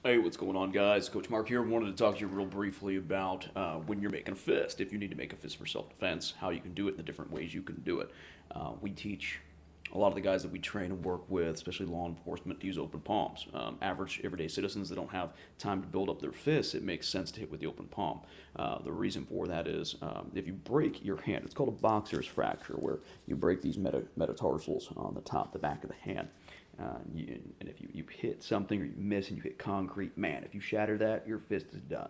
Hey, what's going on, guys? Coach Mark here. Wanted to talk to you real briefly about when you're making a fist. If you need to make a fist for self-defense, how you can do it, the different ways you can do it. We teach a lot of the guys that we train and work with, especially law enforcement, to use open palms. Average everyday citizens that don't have time to build up their fists, it makes sense to hit with the open palm. The reason for that is if you break your hand, it's called a boxer's fracture, where you break these metatarsals on the top, the back of the hand. And if you hit something or you miss and you hit concrete, man, if you shatter that, your fist is done.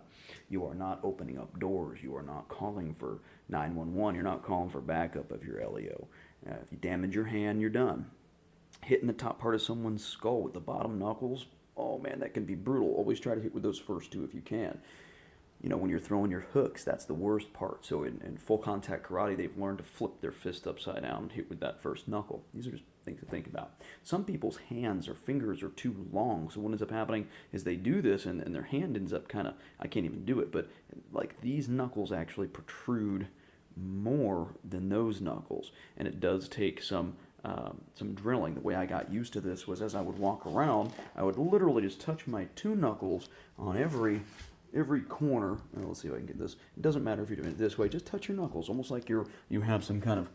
You are not opening up doors. You are not calling for 911. You're not calling for backup of your LEO. If you damage your hand, you're done. Hitting the top part of someone's skull with the bottom knuckles, oh man, that can be brutal. Always try to hit with those first two if you can. When you're throwing your hooks, that's the worst part. So in full contact karate, they've learned to flip their fist upside down and hit with that first knuckle. These are just things to think about. Some people's hands or fingers are too long, so what ends up happening is they do this and their hand ends up kind of, I can't even do it, but like these knuckles actually protrude more than those knuckles, and it does take some drilling. The way I got used to this was as I would walk around, I would literally just touch my two knuckles on every corner. Let's see if I can get this. It doesn't matter if you're doing it this way. Just touch your knuckles, almost like you have some kind of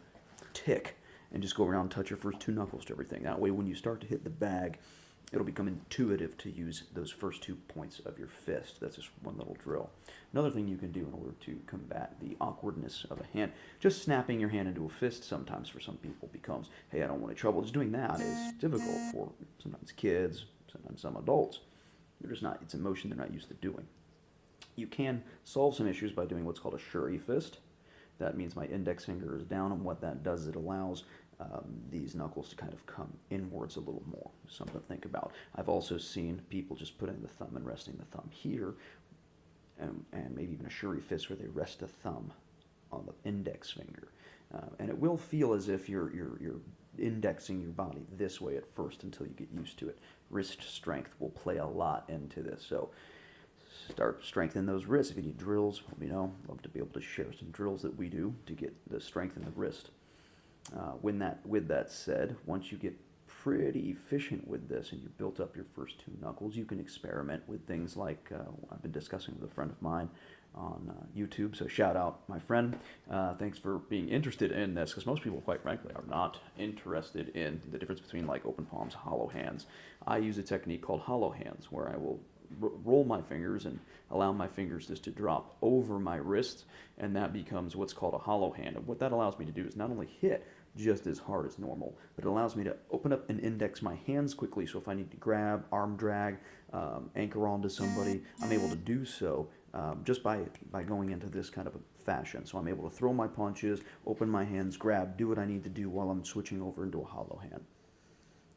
tick, and just go around and touch your first two knuckles to everything. That way, when you start to hit the bag, it'll become intuitive to use those first 2 points of your fist. That's just one little drill. Another thing you can do in order to combat the awkwardness of a hand, just snapping your hand into a fist sometimes for some people becomes, hey, I don't want any trouble. Just doing that is difficult for sometimes kids, sometimes some adults. They're just not, it's a motion they're not used to doing. You can solve some issues by doing what's called a Shuri Fist. That means my index finger is down, and what that does, it allows these knuckles to kind of come inwards a little more. Something to think about. I've also seen people just putting the thumb and resting the thumb here, and maybe even a Shuri Fist where they rest a thumb on the index finger. And it will feel as if you're indexing your body this way at first until you get used to it. Wrist strength will play a lot into this. So start strengthening those wrists. If you need drills, let me know. Love to be able to share some drills that we do to get the strength in the wrist. With that said, once you get pretty efficient with this and you've built up your first two knuckles, you can experiment with things like I've been discussing with a friend of mine on YouTube. So shout out, my friend. Thanks for being interested in this, because most people, quite frankly, are not interested in the difference between like open palms, hollow hands. I use a technique called hollow hands, where I will roll my fingers and allow my fingers just to drop over my wrist, and that becomes what's called a hollow hand. And what that allows me to do is not only hit just as hard as normal, but it allows me to open up and index my hands quickly, so if I need to grab, arm drag, anchor onto somebody, I'm able to do so just by going into this kind of a fashion. So I'm able to throw my punches, open my hands, grab, do what I need to do while I'm switching over into a hollow hand.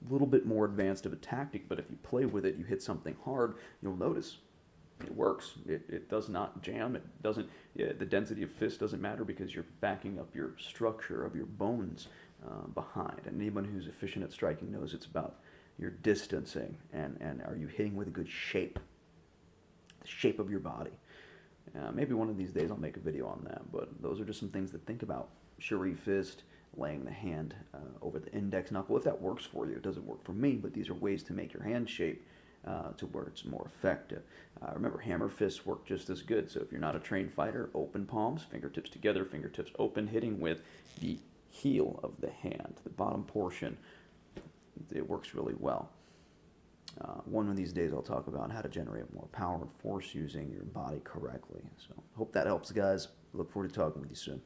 A little bit more advanced of a tactic, but if you play with it, you hit something hard, you'll notice it works. It does not jam. It doesn't. The density of fist doesn't matter, because you're backing up your structure of your bones behind. And anyone who's efficient at striking knows it's about your distancing and are you hitting with a good shape, the shape of your body. Maybe one of these days I'll make a video on that. But those are just some things to think about. Shuri Fist, laying the hand over the index knuckle, if that works for you. It doesn't work for me, but these are ways to make your hand shape to where it's more effective. Remember, hammer fists work just as good. So if you're not a trained fighter, open palms, fingertips together, fingertips open, hitting with the heel of the hand, the bottom portion. It works really well. One of these days I'll talk about how to generate more power and force using your body correctly. So hope that helps, guys. Look forward to talking with you soon.